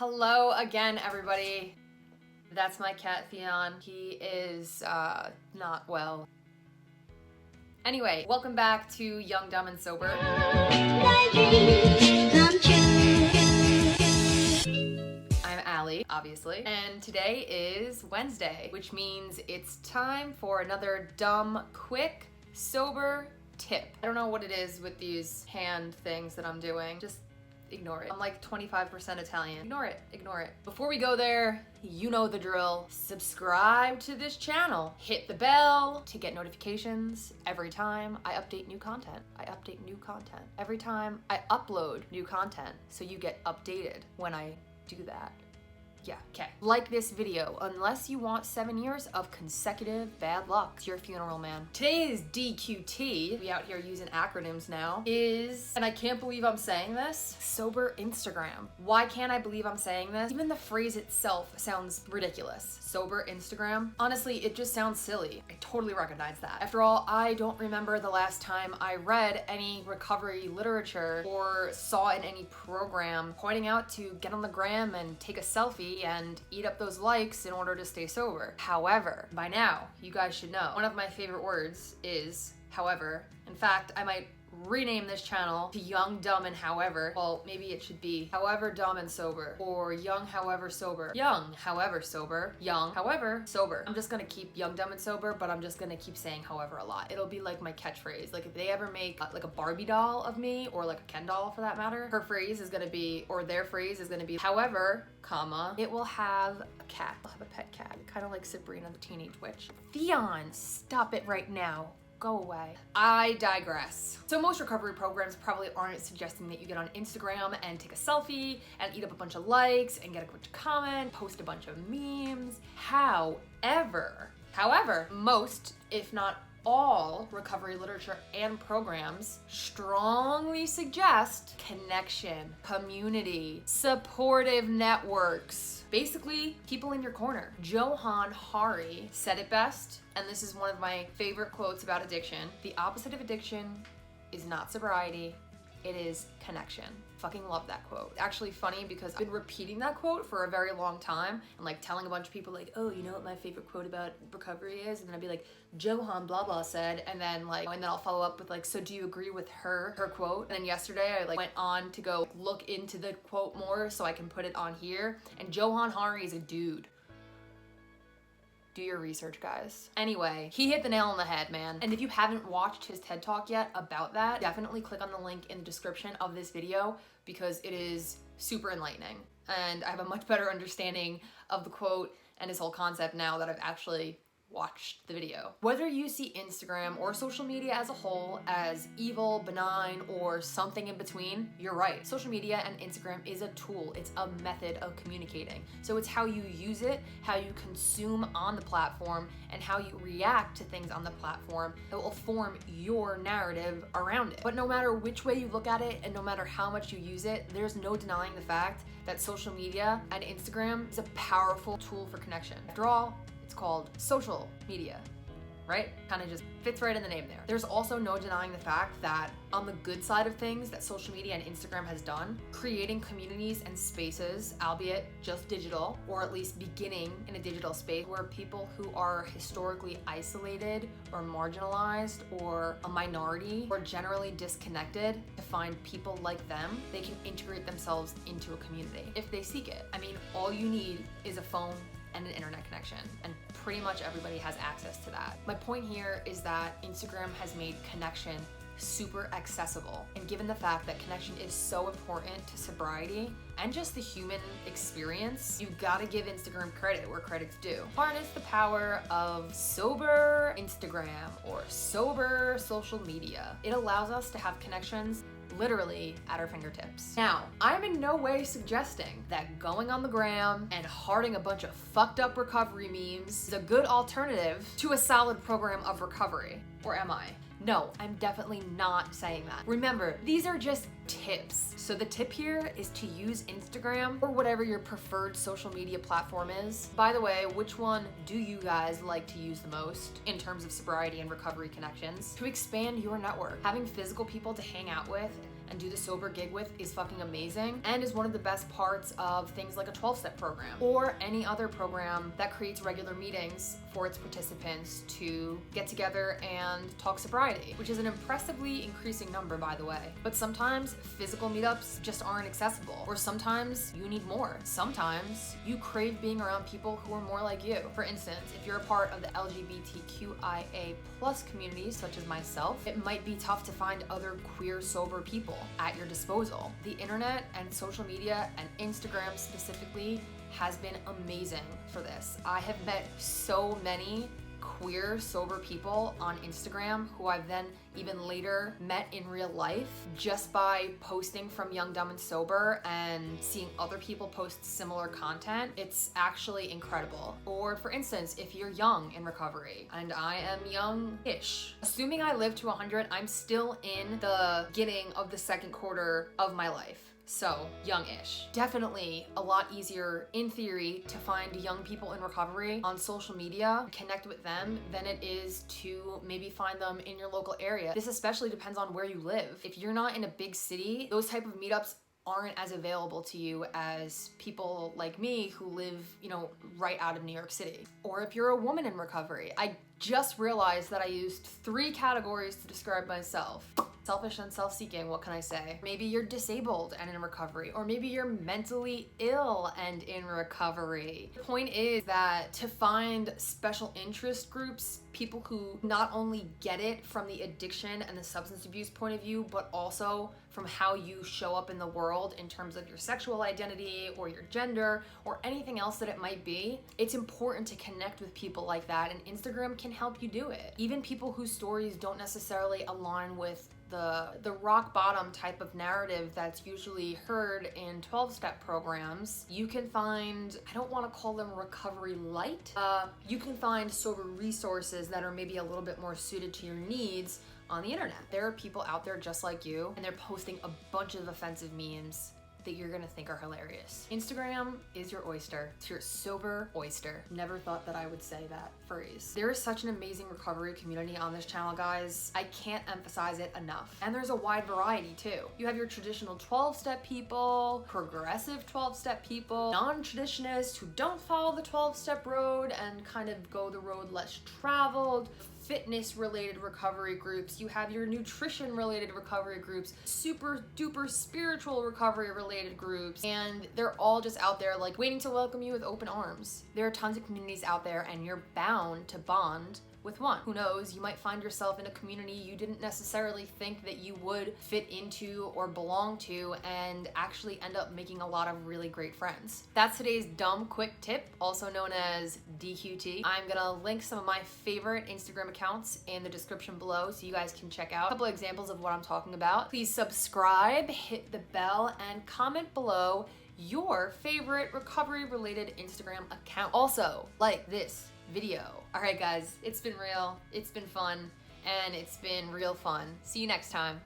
Hello again, everybody. That's my cat, Theon. He is, not well. Anyway, welcome back to Young, Dumb, and Sober. I'm Allie, obviously, and today is Wednesday, which means it's time for another dumb, quick, sober tip. I don't know what it is with these hand things that I'm doing. Just ignore it. I'm like 25% Italian. Ignore it. Before we go there, you know the drill. Subscribe to this channel. Hit the bell to get notifications every time I update new content. Every time I upload new content, so you get updated when I do that. Yeah, okay. Like this video, unless you want 7 years of consecutive bad luck. It's your funeral, man. Today's DQT, we out here using acronyms now, is, and I can't believe I'm saying this, sober Instagram. Why can't I believe I'm saying this? Even the phrase itself sounds ridiculous. Sober Instagram. Honestly, it just sounds silly. I totally recognize that. After all, I don't remember the last time I read any recovery literature or saw in any program pointing out to get on the gram and take a selfie and eat up those likes in order to stay sober. However, by now, you guys should know, one of my favorite words is however. In fact, I might rename this channel to Young, Dumb, and However. Well, maybe it should be However Dumb and Sober, or Young, However Sober. Young, however sober. Young, however sober. I'm just gonna keep Young, Dumb, and Sober, but I'm just gonna keep saying however a lot. It'll be like my catchphrase. Like if they ever make like a Barbie doll of me, or like a Ken doll for that matter, her phrase is gonna be, or their phrase is gonna be, however, comma, it will have a cat. I'll have a pet cat, kind of like Sabrina the Teenage Witch. Theon, stop it right now. Go away. I digress. So most recovery programs probably aren't suggesting that you get on Instagram and take a selfie and eat up a bunch of likes and get a bunch of comments, post a bunch of memes. However, most, if not all, recovery literature and programs strongly suggest connection, community, supportive networks. Basically, people in your corner. Johann Hari said it best, and this is one of my favorite quotes about addiction. The opposite of addiction is not sobriety, it is connection. Fucking love that quote. Actually funny because I've been repeating that quote for a very long time and like telling a bunch of people like, oh, you know what my favorite quote about recovery is? And then I'd be like, Johann blah blah said, and then I'll follow up with like, so do you agree with her quote? And then yesterday I went on to go look into the quote more so I can put it on here, and Johann Hari is a dude. Do your research, guys. Anyway, he hit the nail on the head, man. And if you haven't watched his TED Talk yet about that, definitely click on the link in the description of this video because it is super enlightening. And I have a much better understanding of the quote and his whole concept now that I've actually watched the video. Whether you see Instagram or social media as a whole as evil, benign, or something in between, you're right. Social media and Instagram is a tool. It's a method of communicating. So it's how you use it, how you consume on the platform, and how you react to things on the platform that will form your narrative around it. But no matter which way you look at it and no matter how much you use it, there's no denying the fact that social media and Instagram is a powerful tool for connection. After all, it's called social media, right? Kind of just fits right in the name there. There's also no denying the fact that on the good side of things that social media and Instagram has done, creating communities and spaces, albeit just digital, or at least beginning in a digital space where people who are historically isolated or marginalized or a minority or generally disconnected to find people like them, they can integrate themselves into a community if they seek it. I mean, all you need is a phone and an internet connection, and pretty much everybody has access to that. My point here is that Instagram has made connection super accessible, and given the fact that connection is so important to sobriety and just the human experience, you've got to give Instagram credit where credit's due. Harness the power of sober Instagram or sober social media. It allows us to have connections literally at our fingertips. Now, I'm in no way suggesting that going on the gram and hearting a bunch of fucked up recovery memes is a good alternative to a solid program of recovery. Or am I? No, I'm definitely not saying that. Remember, these are just tips. So the tip here is to use Instagram or whatever your preferred social media platform is. By the way, which one do you guys like to use the most in terms of sobriety and recovery connections? To expand your network, having physical people to hang out with and do the sober gig with is fucking amazing and is one of the best parts of things like a 12-step program or any other program that creates regular meetings for its participants to get together and talk sobriety, which is an impressively increasing number, by the way. But sometimes physical meetups just aren't accessible, or sometimes you need more. Sometimes you crave being around people who are more like you. For instance, if you're a part of the LGBTQIA+ community, such as myself, it might be tough to find other queer sober people at your disposal. The internet and social media, and Instagram specifically, has been amazing for this. I have met so many queer sober people on Instagram who I've then even later met in real life just by posting from Young, Dumb, and Sober and seeing other people post similar content. It's actually incredible. Or for instance, if you're young in recovery, and I am young-ish, assuming I live to 100, I'm still in the beginning of the second quarter of my life. So, young-ish. Definitely a lot easier, in theory, to find young people in recovery on social media, connect with them, than it is to maybe find them in your local area. This especially depends on where you live. If you're not in a big city, those type of meetups aren't as available to you as people like me who live, right out of New York City. Or if you're a woman in recovery. I just realized that I used 3 categories to describe myself. Selfish and self-seeking, what can I say? Maybe you're disabled and in recovery, or maybe you're mentally ill and in recovery. The point is that to find special interest groups, people who not only get it from the addiction and the substance abuse point of view, but also from how you show up in the world in terms of your sexual identity or your gender or anything else that it might be, it's important to connect with people like that, and Instagram can help you do it. Even people whose stories don't necessarily align with the rock bottom type of narrative that's usually heard in 12-step programs, you can find, I don't want to call them recovery light, you can find sober resources that are maybe a little bit more suited to your needs on the internet. There are people out there just like you, and they're posting a bunch of offensive memes that you're gonna think are hilarious. Instagram is your oyster. It's your sober oyster. Never thought that I would say that phrase. There is such an amazing recovery community on this channel, guys. I can't emphasize it enough. And there's a wide variety too. You have your traditional 12-step people, progressive 12-step people, non-traditionists who don't follow the 12-step road and kind of go the road less traveled, fitness-related recovery groups, you have your nutrition-related recovery groups, super duper spiritual recovery-related groups, and they're all just out there like waiting to welcome you with open arms. There are tons of communities out there, and you're bound to bond with one. Who knows, you might find yourself in a community you didn't necessarily think that you would fit into or belong to, and actually end up making a lot of really great friends. That's today's dumb quick tip, also known as DQT. I'm gonna link some of my favorite Instagram accounts in the description below so you guys can check out a couple examples of what I'm talking about. Please subscribe, hit the bell, and comment below your favorite recovery related Instagram account. Also, like this video. All right, guys, it's been real, it's been fun, and it's been real fun. See you next time.